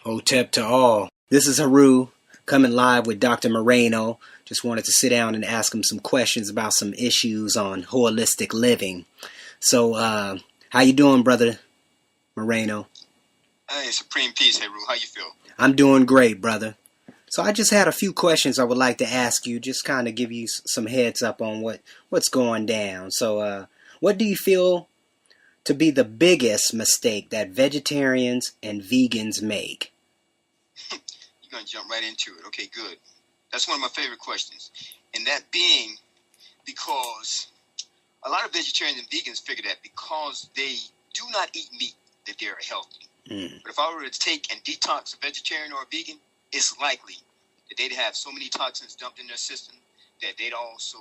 Hotep to all. This is Haru coming live with Dr. Moreno. Just wanted to sit down and ask him some questions about some issues on holistic living. So, how you doing, brother Moreno? Hey, Supreme Peace, Haru. How you feel? I'm doing great, brother. So I just had a few questions I would like to ask you, just kind of give you some heads up on what's going down. So, what do you feel to be the biggest mistake that vegetarians and vegans make? You're going to jump right into it. Okay, good. That's one of my favorite questions. And that being because a lot of vegetarians and vegans figure that because they do not eat meat, that they're healthy. But if I were to take and detox a vegetarian or a vegan, it's likely that they'd have so many toxins dumped in their system that they'd also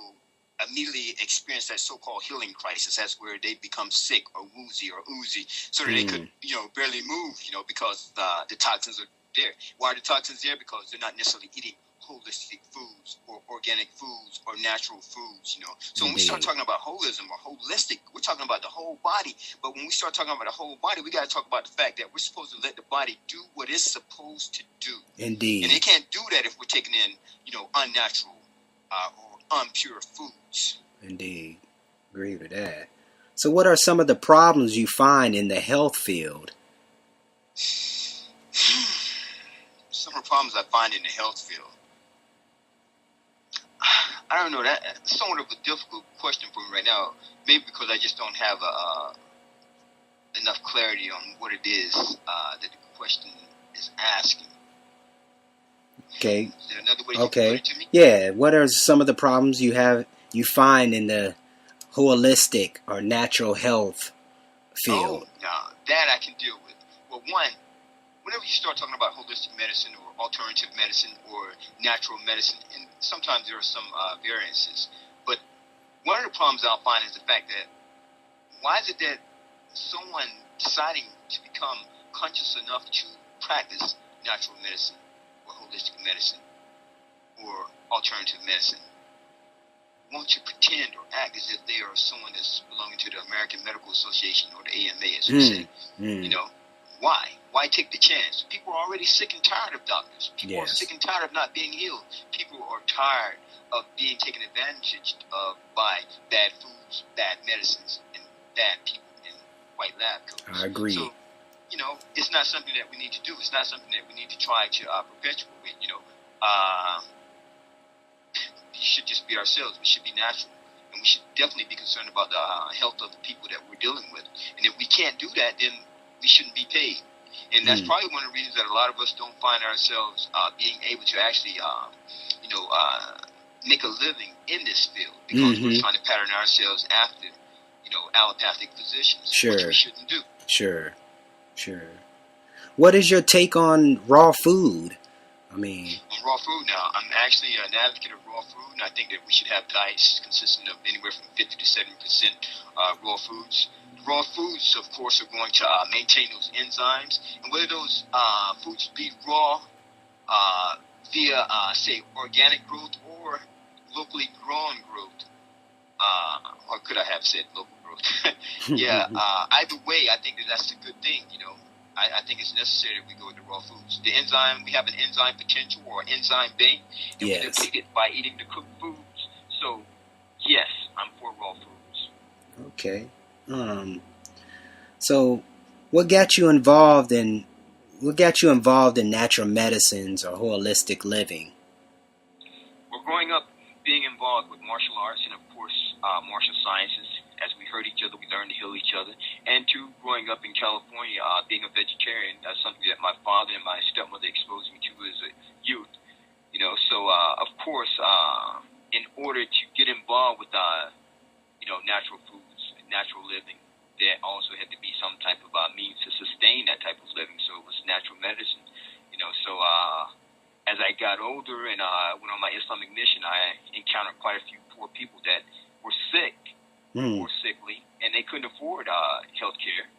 immediately experience that so-called healing crisis. That's where they become sick or woozy or oozy so that they could, barely move, because the toxins are there. Why are the toxins there? Because they're not necessarily eating holistic foods or organic foods or natural foods, So when we start talking about holism or holistic, we're talking about the whole body. But when we start talking about the whole body, we got to talk about the fact that we're supposed to let the body do what it's supposed to do. Indeed. And they can't do that if we're taking in, unnatural or impure foods. Indeed. Agree with that. So what are some of the problems you find in the health field? Some of the problems I find in the health field. I don't know, that's somewhat of a difficult question for me right now. Maybe because I just don't have enough clarity on what it is that the question is asking. Okay. Is there another way you can put it to me? Yeah. What are some of the problems you find in the holistic or natural health field? Oh, no, that I can deal with. Well, one, whenever you start talking about holistic medicine or alternative medicine or natural medicine, and sometimes there are some variances, but one of the problems I'll find is the fact that why is it that someone deciding to become conscious enough to practice natural medicine or holistic medicine or alternative medicine want to pretend or act as if they are someone that's belonging to the American Medical Association or the AMA, as we say. Why? Why take the chance? People are already sick and tired of doctors. People are sick and tired of not being healed. People are tired of being taken advantage of by bad foods, bad medicines, and bad people in white lab coats. I agree. So, it's not something that we need to do. It's not something that we need to try to perpetuate. We should just be ourselves. We should be natural. And we should definitely be concerned about the health of the people that we're dealing with. And if we can't do that, then we shouldn't be paid. And that's probably one of the reasons that a lot of us don't find ourselves being able to actually, make a living in this field because we're trying to pattern ourselves after, allopathic physicians, which we shouldn't do. Sure. What is your take on raw food? On raw food now, I'm actually an advocate of raw food, and I think that we should have diets consisting of anywhere from 50 to 70% raw foods. Raw foods, of course, are going to maintain those enzymes, and whether those foods be raw via, say, organic growth or locally grown growth, or could I have said local growth? Either way, I think that's a good thing, I think it's necessary that we go with the raw foods. The enzyme, we have an enzyme potential or an enzyme bank, and we deplete it by eating the cooked foods. So, yes, I'm for raw foods. Okay. So what got you involved in natural medicines or holistic living? Well, growing up, being involved with martial arts and, of course, martial sciences, as we hurt each other, we learned to heal each other. And two, growing up in California, being a vegetarian, that's something that my father and my stepmother exposed me to as a youth. So of course, in order to get involved with natural foods, natural living, there also had to be some type of means to sustain that type of living. So it was natural medicine. So as I got older and went on my Islamic mission, I encountered quite a few poor people that were sick or sickly, and they couldn't afford health care.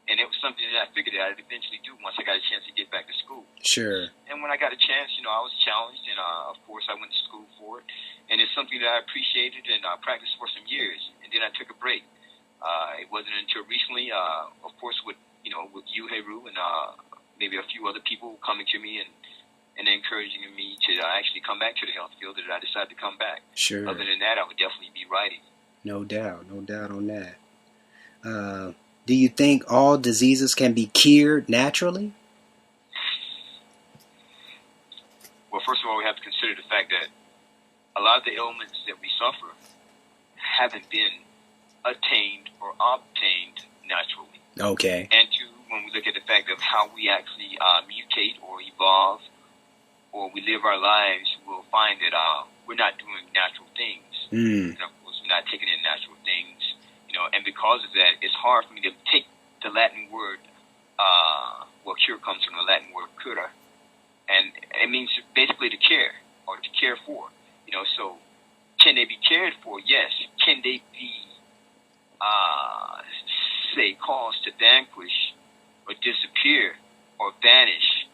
And it was something that I figured that I'd eventually do once I got a chance to get back to school. Sure. And when I got a chance, I was challenged, and of course I went to school for it. And it's something that I appreciated and practiced for some years. And then I took a break. It wasn't until recently, of course, with you, Heru, and maybe a few other people coming to me and encouraging me to actually come back to the health field, that I decided to come back. Sure. Other than that, I would definitely be writing. No doubt on that. Do you think all diseases can be cured naturally? Well, first of all, we have to consider the fact that a lot of the ailments that we suffer haven't been attained or obtained naturally. Okay. And two, when we look at the fact of how we actually mutate or evolve or we live our lives, we'll find that we're not doing natural things. And of course, we're not taking in natural things. And because of that, it's hard for me to take the Latin word, cure comes from the Latin word cura, and it means basically to care or to care for. So can they be cared for? Yes. Can they be, say, caused to vanquish or disappear or vanish?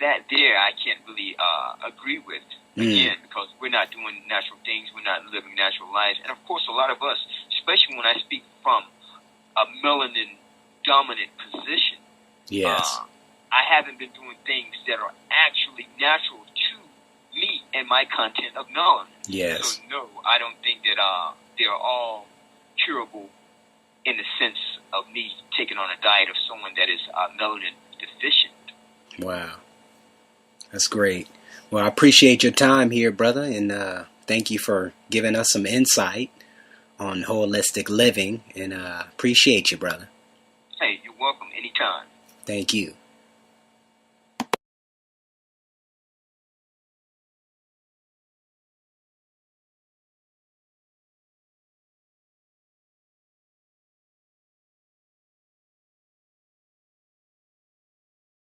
That there I can't really agree with. Again, because we're not doing natural things, we're not living natural lives. And of course, a lot of us, especially when I speak from a melanin-dominant position, yes, I haven't been doing things that are actually natural to me and my content of melanin. yes. So no, I don't think that they are all curable in the sense of me taking on a diet of someone that is melanin deficient. Wow. That's great. Well, I appreciate your time here, brother, and thank you for giving us some insight on holistic living, and appreciate you, brother. Hey, you're welcome anytime. Thank you.